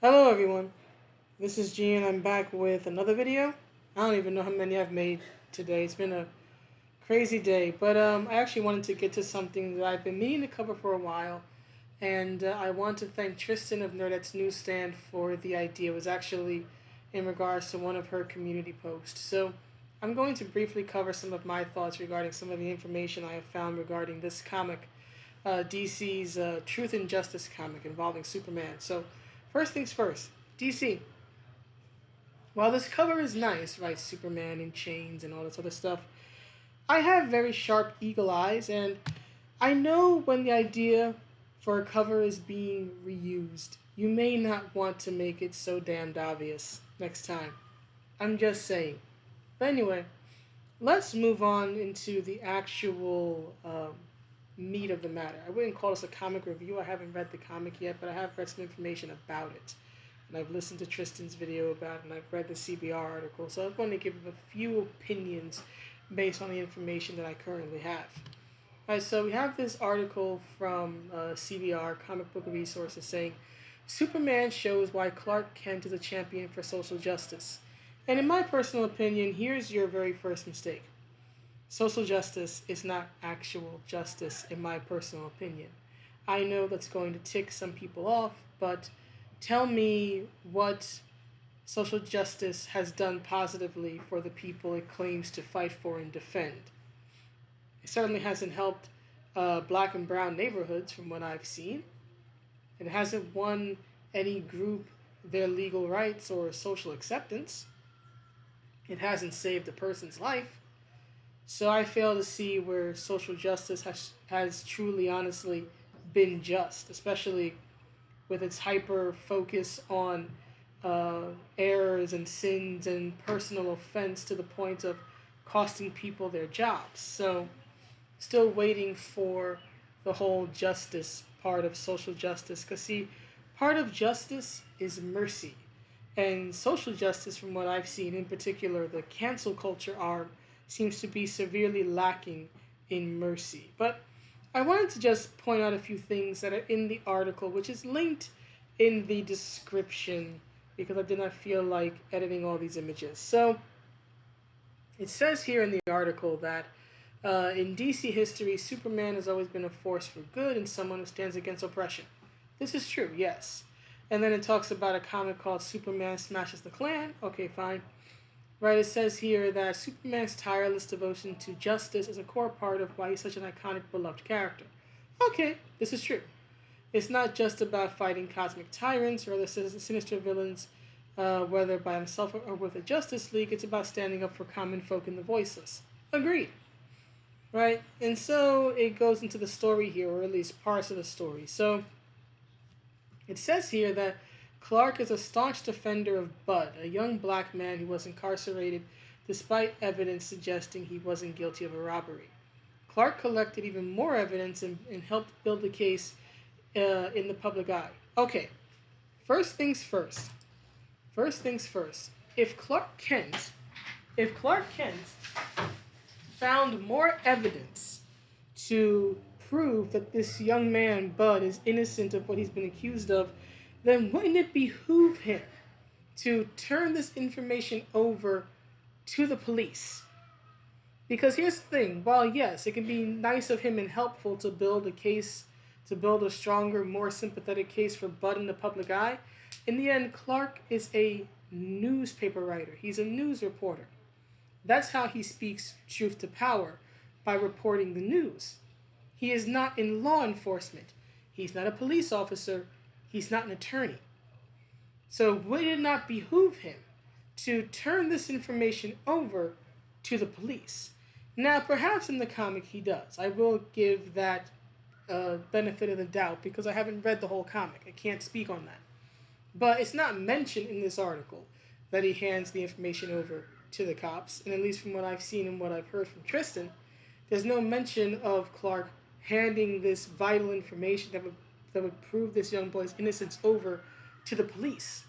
Hello everyone, this is G and I'm back with another video. I don't even know how many I've made today. It's been a crazy day, but I actually wanted to get to something that I've been meaning to cover for a while, and I want to thank Tristen of Nerdette's Newstand for the idea. It was actually in regards to one of her community posts. So I'm going to briefly cover some of my thoughts regarding some of the information I have found regarding this comic, DC's Truth and Justice comic involving Superman. So first things first, DC. While this cover is nice, right? Superman in chains and all this other stuff, I have very sharp eagle eyes, and I know when the idea for a cover is being reused. You may not want to make it so damned obvious next time. I'm just saying. But anyway, let's move on into the actual meat of the matter. I wouldn't call this a comic review. I haven't read the comic yet, but I have read some information about it. And I've listened to Tristen's video about it, and I've read the CBR article. So I'm going to give a few opinions based on the information that I currently have. All right, so we have this article from CBR, Comic Book Resources, saying Superman shows why Clark Kent is a champion for social justice. And in my personal opinion, here's your very first mistake. Social justice is not actual justice, in my personal opinion. I know that's going to tick some people off, but tell me what social justice has done positively for the people it claims to fight for and defend. It certainly hasn't helped black and brown neighborhoods from what I've seen. It hasn't won any group their legal rights or social acceptance. It hasn't saved a person's life. So I fail to see where social justice has truly, honestly been just, especially with its hyper focus on errors and sins and personal offense to the point of costing people their jobs. So still waiting for the whole justice part of social justice. Because, see, part of justice is mercy. And social justice, from what I've seen, in particular, the cancel culture arm, seems to be severely lacking in mercy. But I wanted to just point out a few things that are in the article, which is linked in the description because I did not feel like editing all these images. So it says here in the article that in DC history, Superman has always been a force for good and someone who stands against oppression. This is true, yes. And then it talks about a comic called Superman Smashes the Klan. Okay, fine. Right, it says here that Superman's tireless devotion to justice is a core part of why he's such an iconic, beloved character. Okay, this is true. It's not just about fighting cosmic tyrants or other sinister villains, whether by himself or with the Justice League. It's about standing up for common folk and the voiceless. Agreed. Right? And so it goes into the story here, or at least parts of the story. So it says here that Clark is a staunch defender of Bud, a young black man who was incarcerated despite evidence suggesting he wasn't guilty of a robbery. Clark collected even more evidence and helped build the case in the public eye. Okay, first things first. First things first. If Clark Kent found more evidence to prove that this young man, Bud, is innocent of what he's been accused of, then wouldn't it behoove him to turn this information over to the police? Because here's the thing, while yes, it can be nice of him and helpful to build a case, to build a stronger, more sympathetic case for Bud in the public eye, in the end, Clark is a newspaper writer. He's a news reporter. That's how he speaks truth to power, by reporting the news. He is not in law enforcement. He's not a police officer. He's not an attorney. So would it not behoove him to turn this information over to the police? Now, perhaps in the comic he does. I will give that benefit of the doubt because I haven't read the whole comic. I can't speak on that. But it's not mentioned in this article that he hands the information over to the cops. And at least from what I've seen and what I've heard from Tristen, there's no mention of Clark handing this vital information that would prove this young boy's innocence over to the police.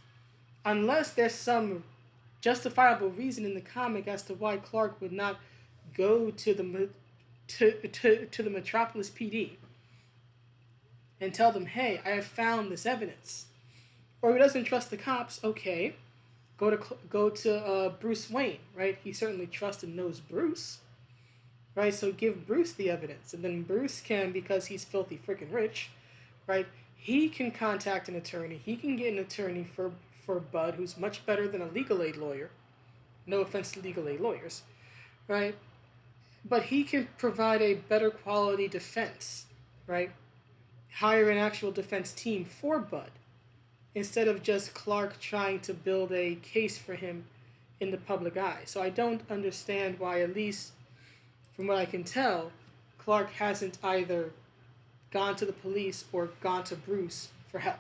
Unless there's some justifiable reason in the comic as to why Clark would not go to the Metropolis PD and tell them, hey, I have found this evidence. or he doesn't trust the cops, okay, go to Bruce Wayne, right? He certainly trusts and knows Bruce, right? So give Bruce the evidence, and then Bruce can, because he's filthy freaking rich, right? He can contact an attorney. He can get an attorney for Bud, who's much better than a legal aid lawyer. No offense to legal aid lawyers, right? But he can provide a better quality defense, right? Hire an actual defense team for Bud instead of just Clark trying to build a case for him in the public eye. So I don't understand why, at least from what I can tell, Clark hasn't either gone to the police or gone to Bruce for help.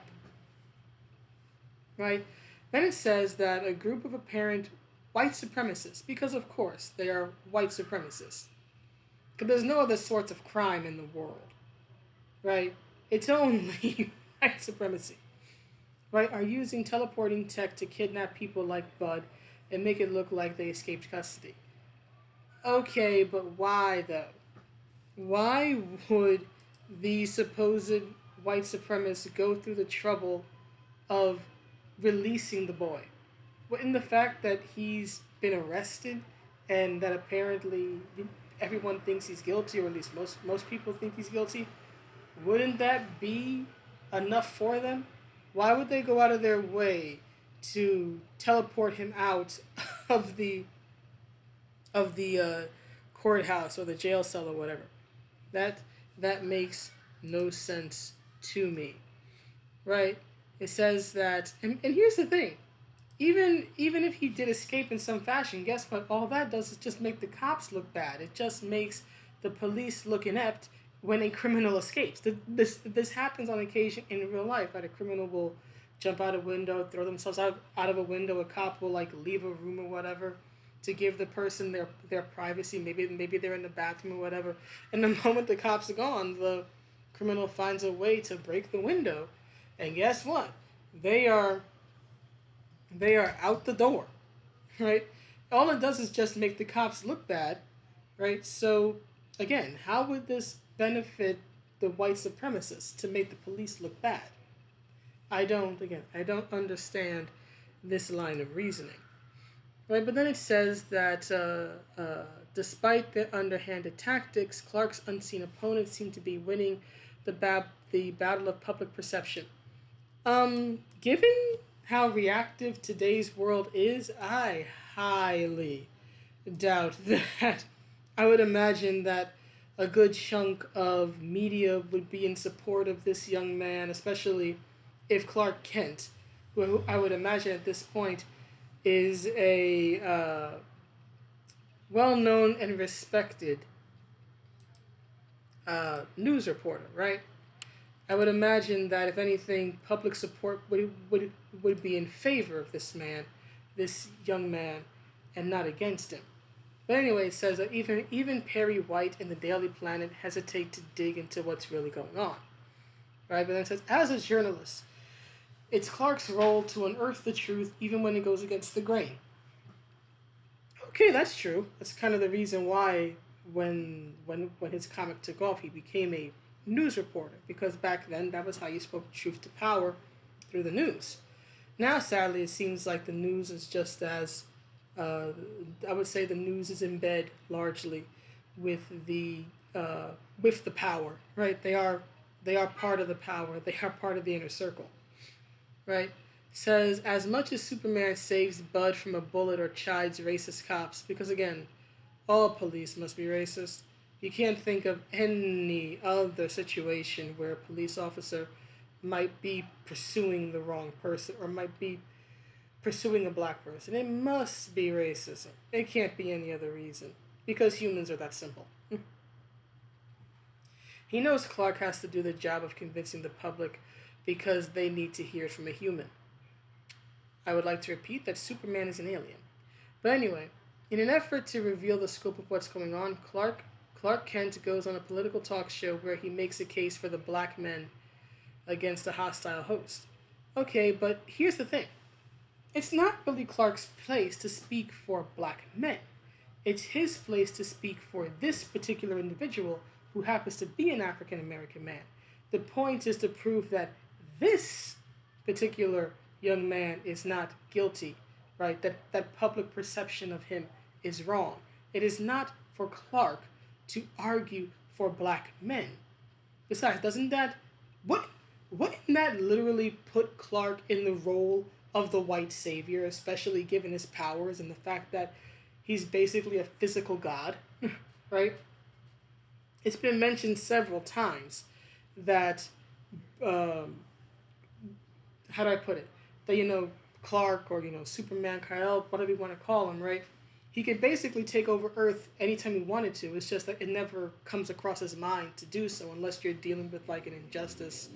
Right? Then it says that a group of apparent white supremacists, because of course they are white supremacists, because there's no other sorts of crime in the world, right? It's only white supremacy, right? Are using teleporting tech to kidnap people like Bud and make it look like they escaped custody. Okay, but why though? Why would the supposed white supremacists go through the trouble of releasing the boy? In the fact that he's been arrested and that apparently everyone thinks he's guilty, or at least most people think he's guilty, wouldn't that be enough for them? Why would they go out of their way to teleport him out of the courthouse or the jail cell or whatever? That that makes no sense to me, right? It says that, and here's the thing: even if he did escape in some fashion, guess what? All that does is just make the cops look bad. It just makes the police look inept when a criminal escapes. This happens on occasion in real life. Right? A criminal will jump out a window, throw themselves out of a window. A cop will like leave a room or whatever to give the person their privacy. Maybe they're in the bathroom or whatever. And the moment the cops are gone, the criminal finds a way to break the window. And guess what? They are out the door, right? All it does is just make the cops look bad, right? So again, how would this benefit the white supremacists to make the police look bad? I don't understand this line of reasoning, right? But then it says that despite their underhanded tactics, Clark's unseen opponents seem to be winning the battle of public perception. Given how reactive today's world is, I highly doubt that. I would imagine that a good chunk of media would be in support of this young man, especially if Clark Kent, who I would imagine at this point is a well-known and respected news reporter, right? I would imagine that if anything, public support would be in favor of this man, this young man, and not against him. But anyway, it says that even Perry White and the Daily Planet hesitate to dig into what's really going on, right? But then it says, as a journalist, it's Clark's role to unearth the truth even when it goes against the grain. Okay, that's true. That's kind of the reason why when his comic took off, he became a news reporter, because back then that was how you spoke truth to power, through the news. Now, sadly, it seems like the news is just as I would say the news is in bed largely with the power, right? They are part of the power. They are part of the inner circle, right? Says as much as Superman saves Bud from a bullet or chides racist cops, because again, all police must be racist. You can't think of any other situation where a police officer might be pursuing the wrong person or might be pursuing a black person. It must be racism. It can't be any other reason, because humans are that simple. He knows Clark has to do the job of convincing the public because they need to hear it from a human. I would like to repeat that Superman is an alien. But anyway, in an effort to reveal the scope of what's going on, Clark Kent goes on a political talk show where he makes a case for the black men against a hostile host. Okay, but here's the thing. It's not really Clark's place to speak for black men. It's his place to speak for this particular individual who happens to be an African American man. The point is to prove that this particular young man is not guilty, right? That public perception of him is wrong. It is not for Clark to argue for black men. Besides, doesn't that what wouldn't that literally put Clark in the role of the white savior, especially given his powers and the fact that he's basically a physical god, right? It's been mentioned several times that um, how do I put it? That Clark or Superman, Kal, whatever you want to call him, right? He could basically take over Earth anytime he wanted to. It's just that it never comes across his mind to do so unless you're dealing with like an injustice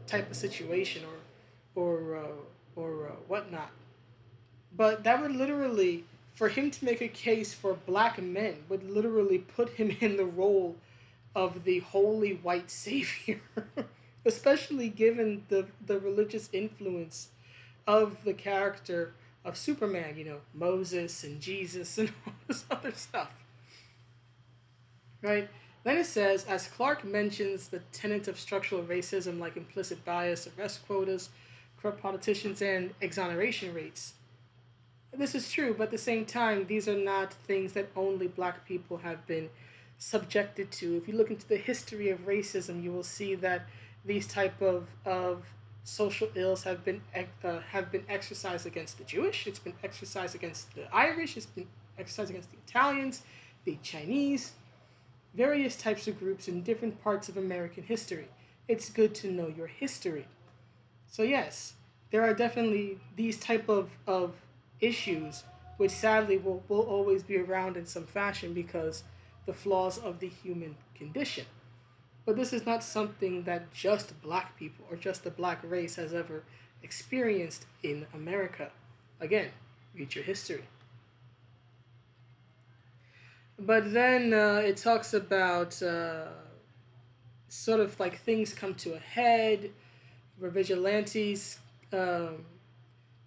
type of situation or whatnot. But that would literally, for him to make a case for black men, would literally put him in the role of the holy white savior, especially given the religious influence of the character of Superman, Moses and Jesus and all this other stuff. Right? Then it says, as Clark mentions the tenets of structural racism like implicit bias, arrest quotas, corrupt politicians, and exoneration rates. This is true, but at the same time, these are not things that only black people have been subjected to. If you look into the history of racism, you will see that these type of social ills have been exercised against the Jewish. It's been exercised against the Irish. It's been exercised against the Italians, the Chinese, various types of groups in different parts of American history. It's good to know your history. So yes, there are definitely these type of issues which sadly will always be around in some fashion because the flaws of the human condition. But this is not something that just black people or just the black race has ever experienced in America. Again, read your history. But then it talks about sort of like things come to a head, where vigilantes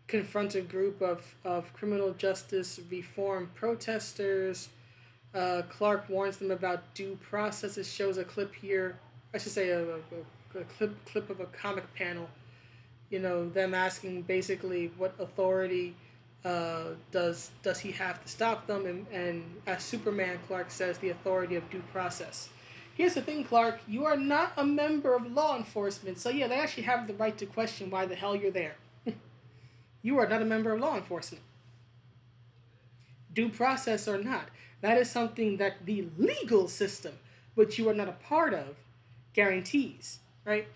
confront a group of criminal justice reform protesters. Clark warns them about due process. It shows a clip here. I should say a clip of a comic panel. Them asking basically what authority does he have to stop them? And as Superman, Clark says the authority of due process. Here's the thing, Clark. You are not a member of law enforcement, so yeah, they actually have the right to question why the hell you're there. You are not a member of law enforcement. Due process or not, that is something that the legal system, which you are not a part of, guarantees, right?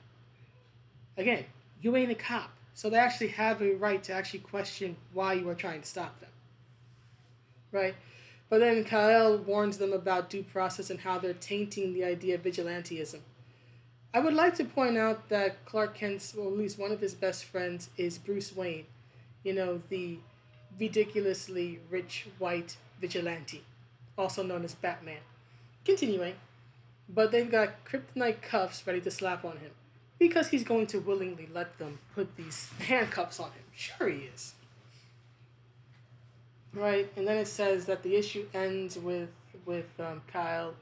Again, you ain't a cop, so they actually have a right to actually question why you are trying to stop them, right? But then Kal warns them about due process and how they're tainting the idea of vigilantism. I would like to point out that Clark Kent's, or at least one of his best friends, is Bruce Wayne. The ridiculously rich white vigilante, also known as Batman. Continuing, but they've got kryptonite cuffs ready to slap on him because he's going to willingly let them put these handcuffs on him. Sure he is. Right, and then it says that the issue ends with Kyle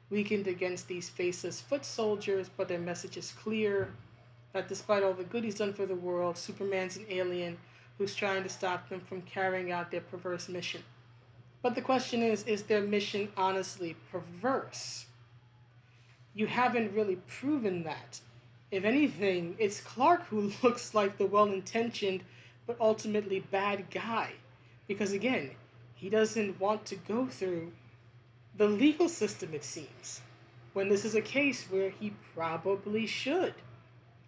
weakened against these faceless foot soldiers, but their message is clear that despite all the good he's done for the world, Superman's an alien who's trying to stop them from carrying out their perverse mission. But the question is their mission honestly perverse? You haven't really proven that. If anything, it's Clark who looks like the well intentioned but ultimately bad guy. Because again, he doesn't want to go through the legal system, it seems, when this is a case where he probably should.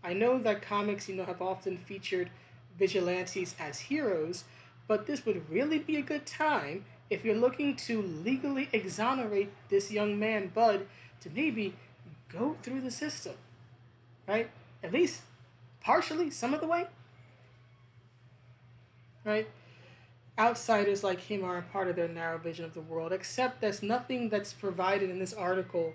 I know that comics, have often featured vigilantes as heroes, but this would really be a good time if you're looking to legally exonerate this young man, Bud, to maybe go through the system, right? At least partially, some of the way, right? Outsiders like him are a part of their narrow vision of the world, except there's nothing that's provided in this article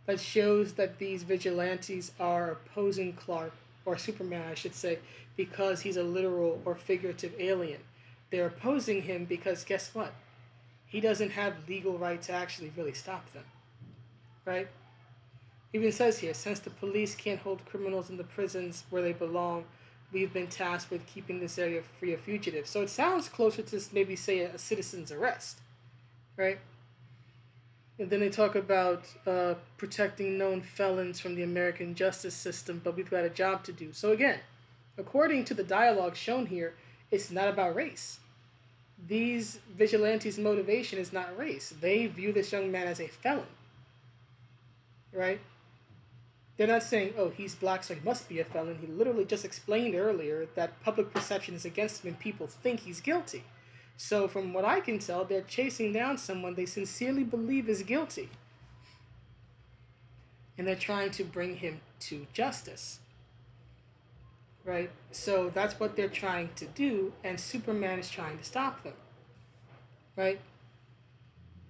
that shows that these vigilantes are opposing Clark, or Superman, I should say, because he's a literal or figurative alien. They're opposing him because guess what? He doesn't have legal right to actually really stop them, right? Even says here, since the police can't hold criminals in the prisons where they belong, we've been tasked with keeping this area free of fugitives. So it sounds closer to maybe say a citizen's arrest, right? And then they talk about protecting known felons from the American justice system, but we've got a job to do. So again, according to the dialogue shown here, it's not about race. These vigilantes' motivation is not race. They view this young man as a felon, right? They're not saying, oh, he's black, so he must be a felon. He literally just explained earlier that public perception is against him and people think he's guilty. So from what I can tell, they're chasing down someone they sincerely believe is guilty. And they're trying to bring him to justice. Right? So that's what they're trying to do, and Superman is trying to stop them. Right?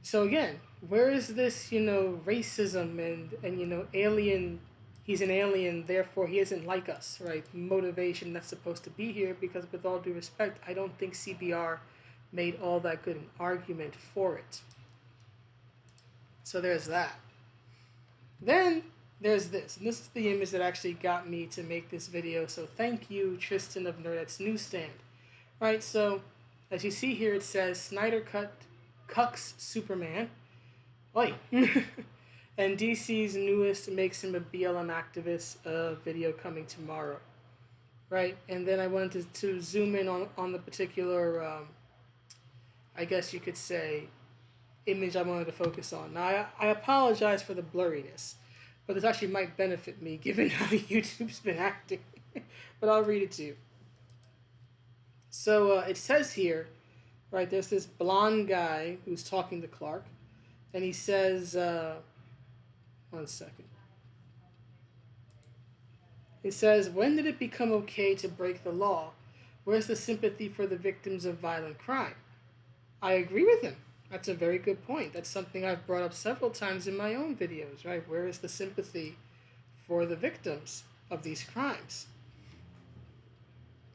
So again, where is this, racism and alien, he's an alien, therefore he isn't like us, right? Motivation that's supposed to be here, because with all due respect, I don't think CBR made all that good an argument for it. So there's that. Then there's this, and this is the image that actually got me to make this video, so thank you, Tristen of Nerdette's Newstand. Right, so as you see here, it says Snyder cucks Superman. Oi. And DC's newest makes him a BLM activist, video coming tomorrow. Right, and then I wanted to zoom in on the particular, I guess you could say, image I wanted to focus on. Now, I apologize for the blurriness, but this actually might benefit me given how YouTube's been acting. But I'll read it to you. So it says here, right, there's this blonde guy who's talking to Clark, and he says, one second. It says, when did it become okay to break the law? Where's the sympathy for the victims of violent crime? I agree with him. That's a very good point. That's something I've brought up several times in my own videos, right? Where is the sympathy for the victims of these crimes?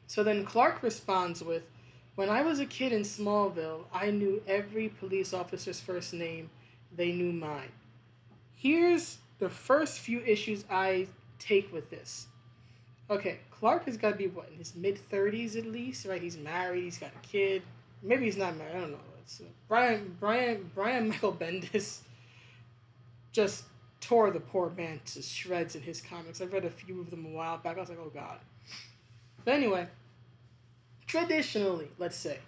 So then Clark responds with, when I was a kid in Smallville, I knew every police officer's first name. They knew mine. Here's the first few issues I take with this. Okay, Clark has got to be, what, in his mid-30s at least, right? He's married, he's got a kid. Maybe he's not married, I don't know. It's, Brian Michael Bendis just tore the poor man to shreds in his comics. I've read a few of them a while back. I was like, oh God. But anyway, traditionally, let's say,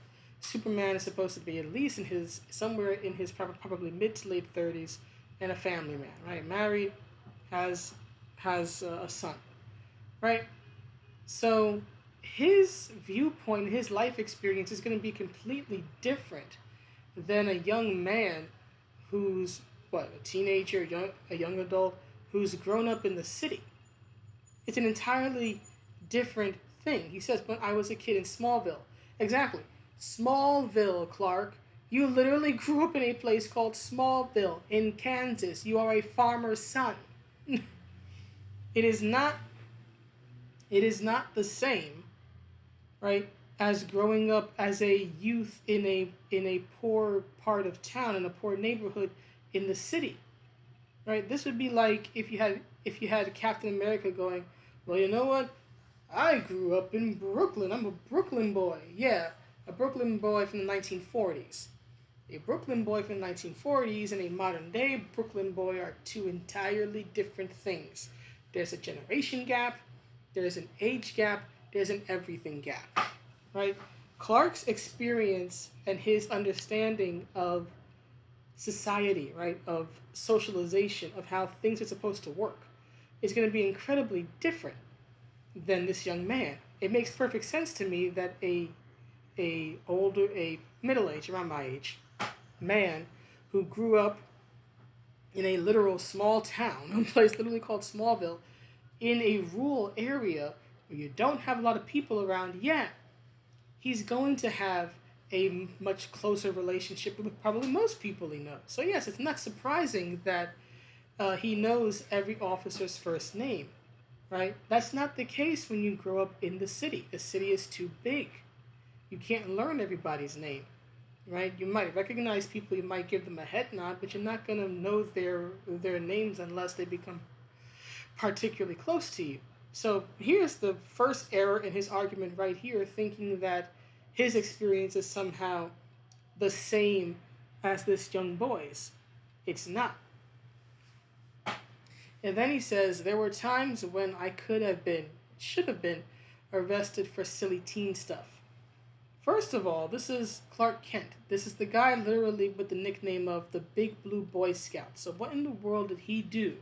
Superman is supposed to be at least somewhere in his probably mid to late 30s, and a family man, right? Married, has a son, right? So his viewpoint, his life experience is going to be completely different than a young man who's, what, a teenager, a young adult, who's grown up in the city. It's an entirely different thing. He says, when I was a kid in Smallville. Exactly. Smallville, Clark. You literally grew up in a place called Smallville in Kansas. You are a farmer's son. It is not the same, right, as growing up as a youth in a poor part of town, in a poor neighborhood in the city. Right? This would be like if you had Captain America going, well, you know what? I grew up in Brooklyn. I'm a Brooklyn boy. Yeah, a Brooklyn boy from the 1940s. A Brooklyn boy from the 1940s and a modern day Brooklyn boy are two entirely different things. There's a generation gap, there's an age gap, there's an everything gap. Right? Clark's experience and his understanding of society, right, of socialization, of how things are supposed to work, is going to be incredibly different than this young man. It makes perfect sense to me that a middle-aged, around my age, man who grew up in a literal small town, a place literally called Smallville, in a rural area where you don't have a lot of people around, yeah, he's going to have a much closer relationship with probably most people he knows. So yes, it's not surprising that he knows every officer's first name, right? That's not the case when you grow up in the city. The city is too big. You can't learn everybody's name, right? You might recognize people, you might give them a head nod, but you're not going to know their names unless they become particularly close to you. So here's the first error in his argument right here, thinking that his experience is somehow the same as this young boy's. It's not. And then he says, there were times when I should have been, arrested for silly teen stuff. First of all, this is Clark Kent. This is the guy literally with the nickname of the Big Blue Boy Scout. So what in the world did he do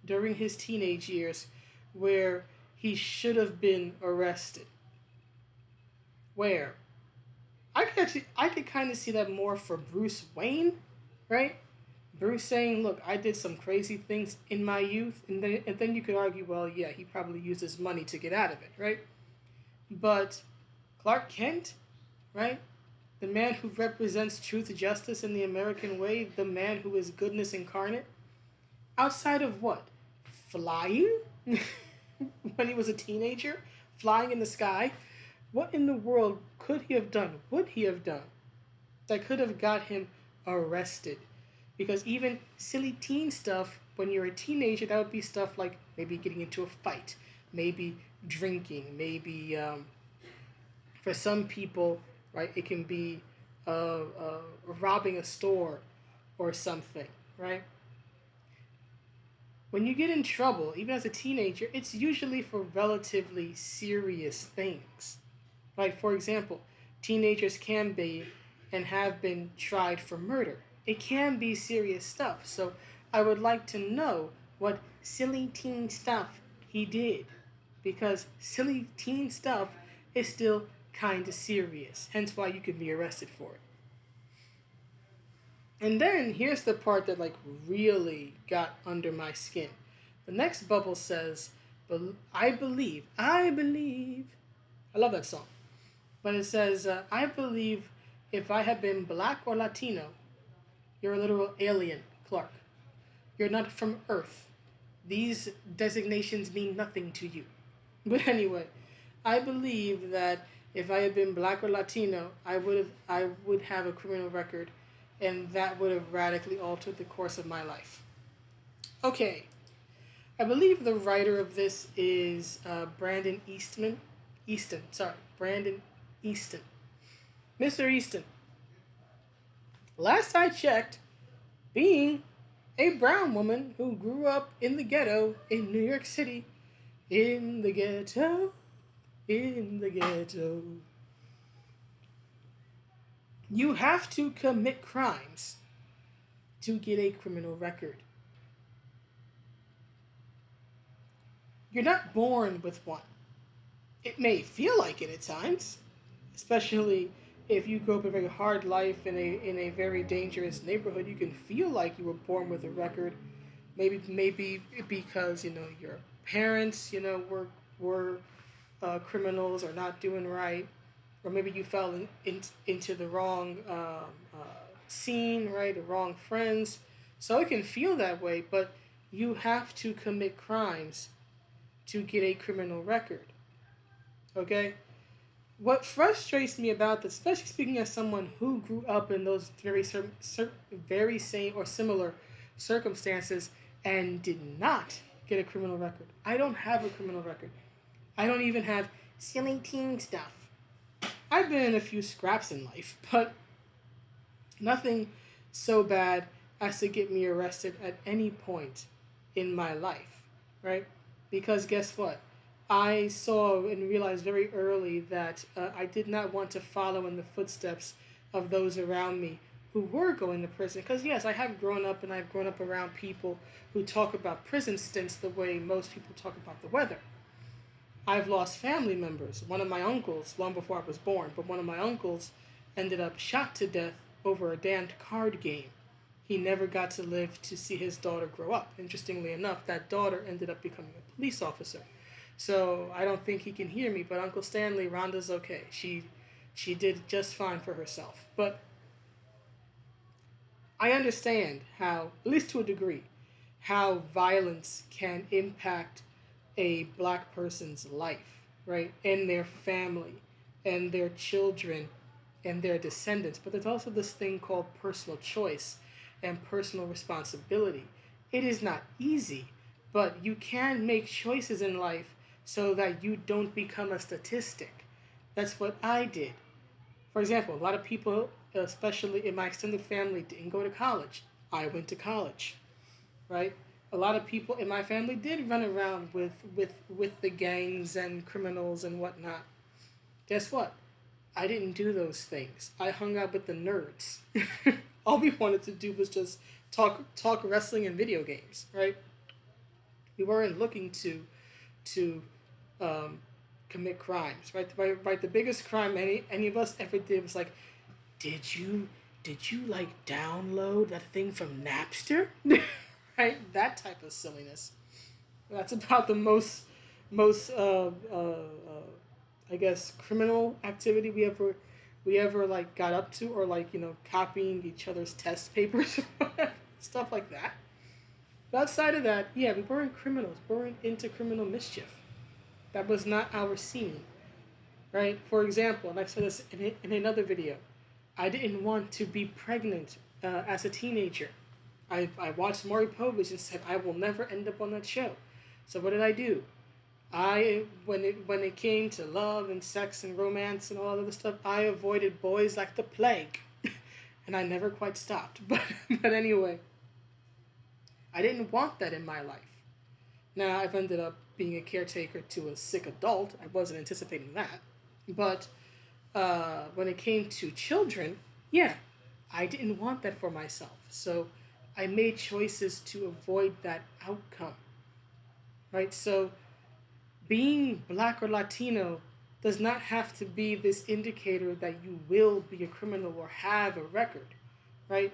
during his teenage years where he should have been arrested? Where? I could kind of see that more for Bruce Wayne, right? Bruce saying, "Look, I did some crazy things in my youth," and then you could argue, well, yeah, he probably used his money to get out of it, right? But Clark Kent, right? The man who represents truth, justice, and the American way, the man who is goodness incarnate, outside of what? Flying? When he was a teenager? Flying in the sky? What in the world could he have done? Would he have done that could have got him arrested? Because even silly teen stuff, when you're a teenager, that would be stuff like maybe getting into a fight, maybe drinking, maybe for some people, right, it can be robbing a store or something, right? When you get in trouble, even as a teenager, it's usually for relatively serious things. Like, for example, teenagers can be and have been tried for murder. It can be serious stuff. So I would like to know what silly teen stuff he did. Because silly teen stuff is still kind of serious. Hence why you could be arrested for it. And then here's the part that like really got under my skin. The next bubble says, I believe, I love that song. But it says, I believe if I had been black or Latino, you're a literal alien, Clark. You're not from Earth. These designations mean nothing to you. But anyway, I believe that if I had been black or Latino, I would have a criminal record, and that would have radically altered the course of my life. Okay, I believe the writer of this is Brandon Brandon Easton. Mr. Easton, last I checked, being a brown woman who grew up in the ghetto in New York City, in the ghetto, you have to commit crimes to get a criminal record. You're not born with one. It may feel like it at times, especially if you grew up a very hard life in a very dangerous neighborhood. You can feel like you were born with a record. Maybe because your parents were criminals or not doing right, or maybe you fell into the wrong scene, right, the wrong friends. So it can feel that way, but you have to commit crimes to get a criminal record. Okay? What frustrates me about this, especially speaking as someone who grew up in those very same or similar circumstances and did not get a criminal record. I don't have a criminal record. I don't even have silly teen stuff. I've been in a few scraps in life, but nothing so bad as to get me arrested at any point in my life, right? Because guess what? I saw and realized very early that I did not want to follow in the footsteps of those around me who were going to prison. Because yes, I have grown up and I've grown up around people who talk about prison stints the way most people talk about the weather. I've lost family members. One of my uncles, long before I was born, but one of my uncles ended up shot to death over a damned card game. He never got to live to see his daughter grow up. Interestingly enough, that daughter ended up becoming a police officer. So I don't think he can hear me, but Uncle Stanley, Rhonda's okay. She did just fine for herself. But I understand how, at least to a degree, how violence can impact a black person's life, right? And their family, and their children, and their descendants. But there's also this thing called personal choice and personal responsibility. It is not easy, but you can make choices in life so that you don't become a statistic. That's what I did. For example, a lot of people, especially in my extended family, didn't go to college. I went to college, right? A lot of people in my family did run around with the gangs and criminals and whatnot. Guess what? I didn't do those things. I hung out with the nerds. All we wanted to do was just talk wrestling and video games, right? We weren't looking to um, commit crimes, right? Right. The biggest crime any of us ever did was like, did you like download that thing from Napster? Right, that type of silliness. That's about the most I guess criminal activity we ever like got up to, or like copying each other's test papers, stuff like that. But outside of that, yeah, we weren't criminals. We weren't into criminal mischief. That was not our scene, right? For example, and I've said this in another video, I didn't want to be pregnant as a teenager. I watched Maury Povich and said I will never end up on that show. So what did I do? When it came to love and sex and romance and all that other stuff, I avoided boys like the plague, and I never quite stopped. But anyway, I didn't want that in my life. Now I've ended up being a caretaker to a sick adult. I wasn't anticipating that, but when it came to children, yeah, I didn't want that for myself. So I made choices to avoid that outcome. Right? So being black or Latino does not have to be this indicator that you will be a criminal or have a record. Right?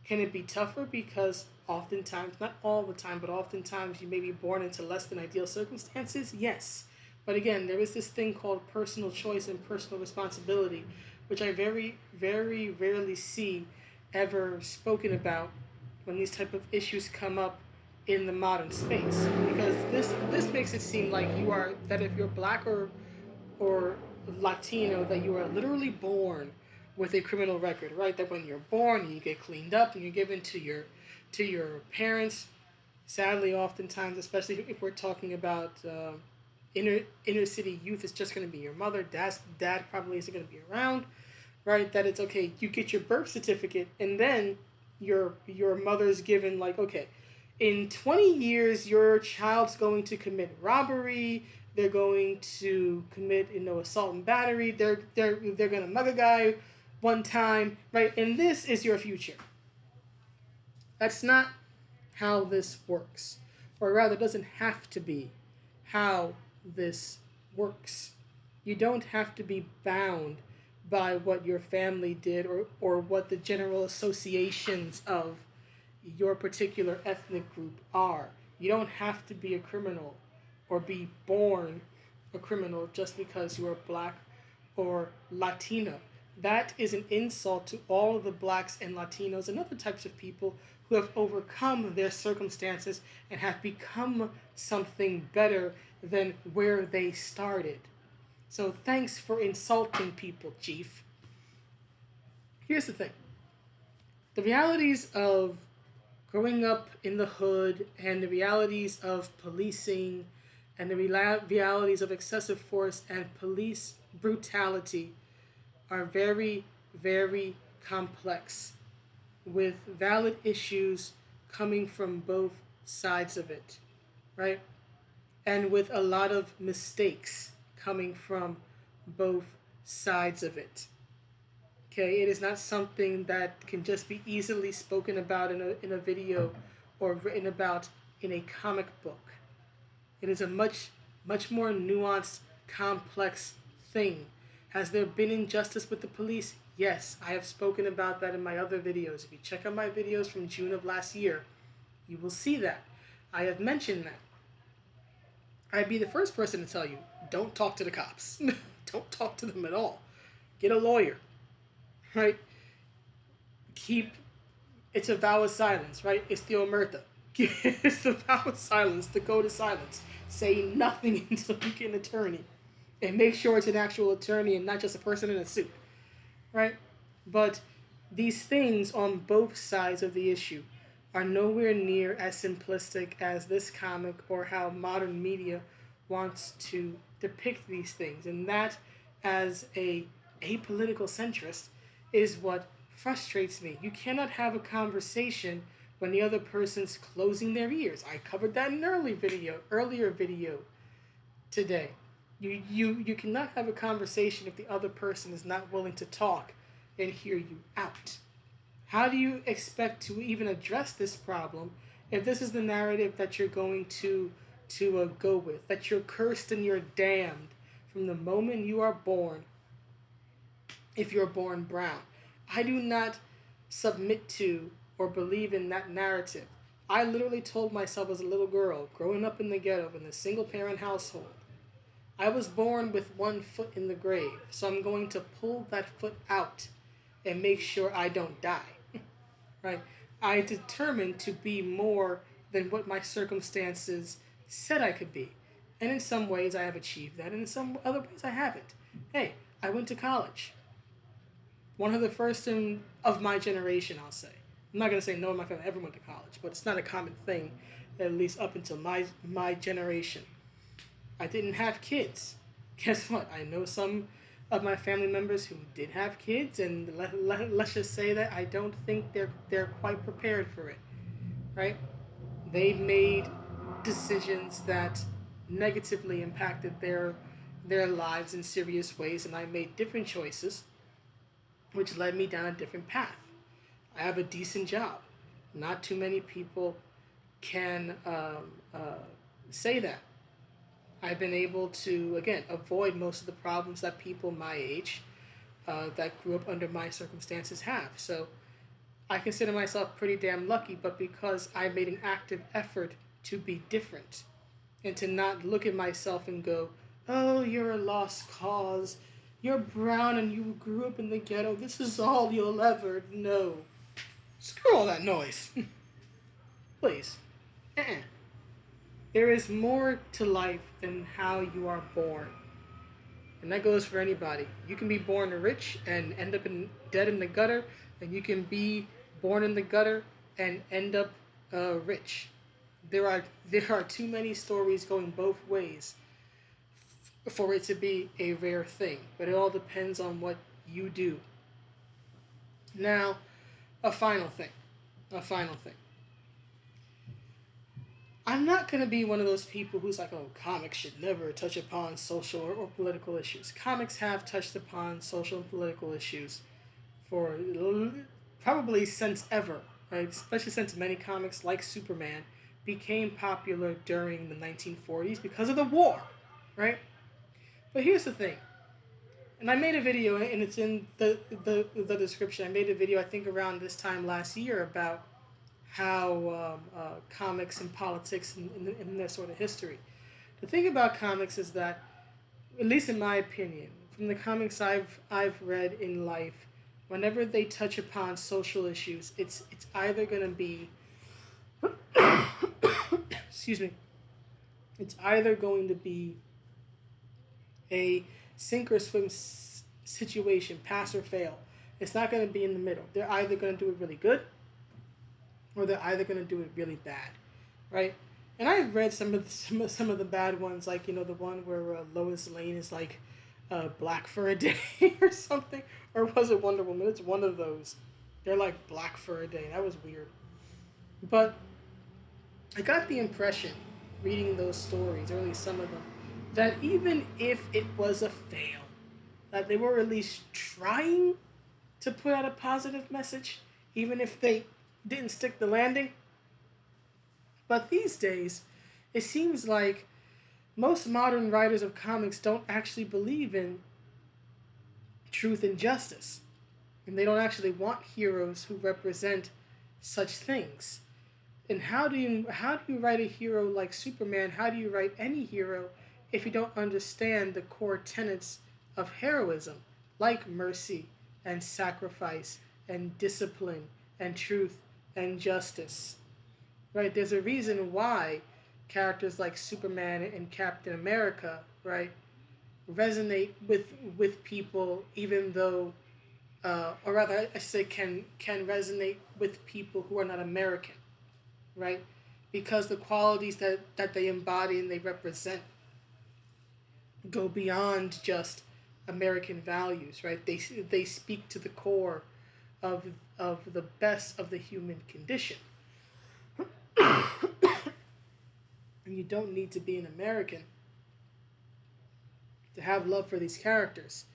Can it be tougher because oftentimes, not all the time, but oftentimes you may be born into less than ideal circumstances? Yes. But again, there is this thing called personal choice and personal responsibility, which I very, very rarely see ever spoken about when these type of issues come up in the modern space. Because this makes it seem like you are that if you're black or Latino, that you are literally born with a criminal record, right? That when you're born, you get cleaned up and you're given to your parents. Sadly, oftentimes, especially if we're talking about inner city youth, it's just going to be your mother. Dad probably isn't going to be around, right? That it's okay. You get your birth certificate, and then your mother's given like, okay, in 20 years, your child's going to commit robbery. They're going to commit, assault and battery. They're going to mug a guy one time, right? And this is your future. That's not how this works, or rather, doesn't have to be how this works. You don't have to be bound by what your family did, or what the general associations of your particular ethnic group are. You don't have to be a criminal or be born a criminal just because you are black or Latino. That is an insult to all of the blacks and Latinos and other types of people who have overcome their circumstances and have become something better than where they started. So thanks for insulting people, Chief. Here's the thing. The realities of growing up in the hood and the realities of policing and the realities of excessive force and police brutality are very, very complex, with valid issues coming from both sides of it, right? And with a lot of mistakes coming from both sides of it. Okay, it is not something that can just be easily spoken about in a video or written about in a comic book. It is a much more nuanced, complex thing. Has there been injustice with the police? Yes, I have spoken about that in my other videos. If you check out my videos from June of last year, you will see that. I have mentioned that. I'd be the first person to tell you, don't talk to the cops. Don't talk to them at all. Get a lawyer, right? Keep, it's a vow of silence, right? It's the omerta. It's the vow of silence, the code of silence. Say nothing until you get an attorney. And make sure it's an actual attorney and not just a person in a suit, right? But these things on both sides of the issue are nowhere near as simplistic as this comic or how modern media wants to depict these things, and that, as a apolitical centrist, is what frustrates me. You cannot have a conversation when the other person's closing their ears. I covered that in an earlier video today. You cannot have a conversation if the other person is not willing to talk and hear you out. How do you expect to even address this problem if this is the narrative that you're going to go with? That you're cursed and you're damned from the moment you are born, if you're born brown. I do not submit to or believe in that narrative. I literally told myself as a little girl, growing up in the ghetto in a single parent household, I was born with one foot in the grave, so I'm going to pull that foot out and make sure I don't die. Right? I determined to be more than what my circumstances said I could be. And in some ways I have achieved that, and in some other ways I haven't. Hey, I went to college. One of the first of my generation, I'll say. I'm not going to say no one in my family ever went to college, but it's not a common thing, at least up until my generation. I didn't have kids. Guess what? I know some of my family members who did have kids, and let's just say that I don't think they're quite prepared for it, right? They made decisions that negatively impacted their lives in serious ways, and I made different choices, which led me down a different path. I have a decent job. Not too many people can say that. I've been able to, again, avoid most of the problems that people my age that grew up under my circumstances have. So I consider myself pretty damn lucky, but because I made an active effort to be different and to not look at myself and go, oh, you're a lost cause. You're brown and you grew up in the ghetto. This is all you'll ever know. Screw all that noise. Please. Uh-uh. There is more to life than how you are born. And that goes for anybody. You can be born rich and end up dead in the gutter, and you can be born in the gutter and end up rich. There are too many stories going both ways for it to be a rare thing. But it all depends on what you do. Now, a final thing. I'm not going to be one of those people who's like, oh, comics should never touch upon social or political issues. Comics have touched upon social and political issues for probably since ever, right? Especially since many comics like Superman became popular during the 1940s because of the war, right? But here's the thing. And I made a video, and it's in the description. I made a video, I think, around this time last year about how comics and politics and their sort of history. The thing about comics is that, at least in my opinion, from the comics I've read in life, whenever they touch upon social issues, it's either going to be excuse me, it's either going to be a sink or swim situation, pass or fail. It's not going to be in the middle. They're either going to do it really good, or they're either going to do it really bad, right? And I've read some of the bad ones, like, you know, the one where Lois Lane is like black for a day or something, or was it Wonder Woman? It's one of those. They're like black for a day. That was weird. But I got the impression, reading those stories, or at least some of them, that even if it was a fail, that they were at least trying to put out a positive message, even if they didn't stick the landing. But these days, it seems like most modern writers of comics don't actually believe in truth and justice. And they don't actually want heroes who represent such things. And how do you write a hero like Superman? How do you write any hero if you don't understand the core tenets of heroism, like mercy and sacrifice and discipline and truth and justice? Right? There's a reason why characters like Superman and Captain America, right, resonate with people, even though, or rather, I should say, can resonate with people who are not American, right? Because the qualities that they embody and they represent. go beyond just American values, right? They speak to the core of the best of the human condition. And you don't need to be an American to have love for these characters.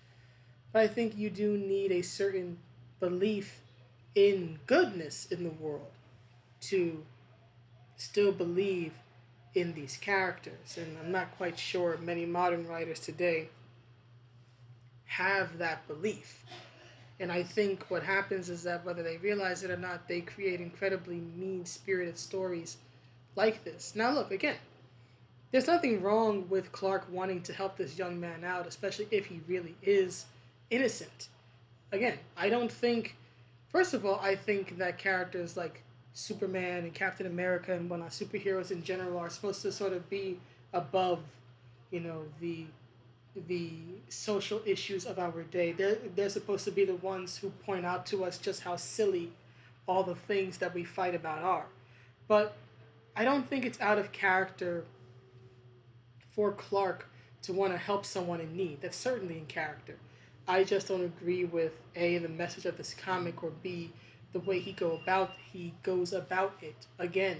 But I think you do need a certain belief in goodness in the world to still believe in these characters. And I'm not quite sure many modern writers today have that belief. And I think what happens is that whether they realize it or not, they create incredibly mean spirited stories like this. Now, look, again, there's nothing wrong with Clark wanting to help this young man out, especially if he really is innocent. Again, I don't think, first of all, I think that characters like Superman and Captain America and whatnot, superheroes in general, are supposed to sort of be above, the social issues of our day. They're supposed to be the ones who point out to us just how silly all the things that we fight about are. But I don't think it's out of character for Clark to want to help someone in need. That's certainly in character. I just don't agree with A, the message of this comic, or B, the way he goes about it. Again,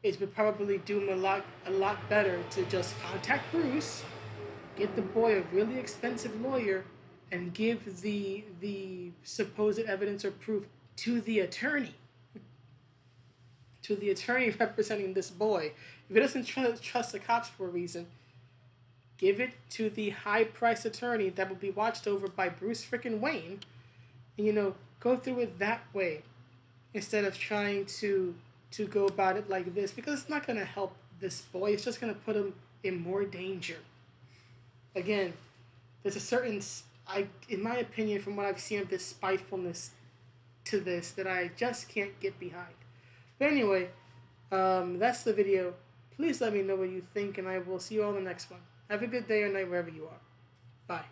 it would probably do him a lot better to just contact Bruce, get the boy a really expensive lawyer, and give the supposed evidence or proof to the attorney. To the attorney representing this boy. If he doesn't trust the cops for a reason, give it to the high-priced attorney that will be watched over by Bruce frickin' Wayne, and go through it that way instead of trying to go about it like this, because it's not going to help this boy. It's just going to put him in more danger. Again, there's a certain, in my opinion, from what I've seen of this spitefulness to this, that I just can't get behind. But anyway, that's the video. Please let me know what you think, and I will see you all in the next one. Have a good day or night wherever you are. Bye.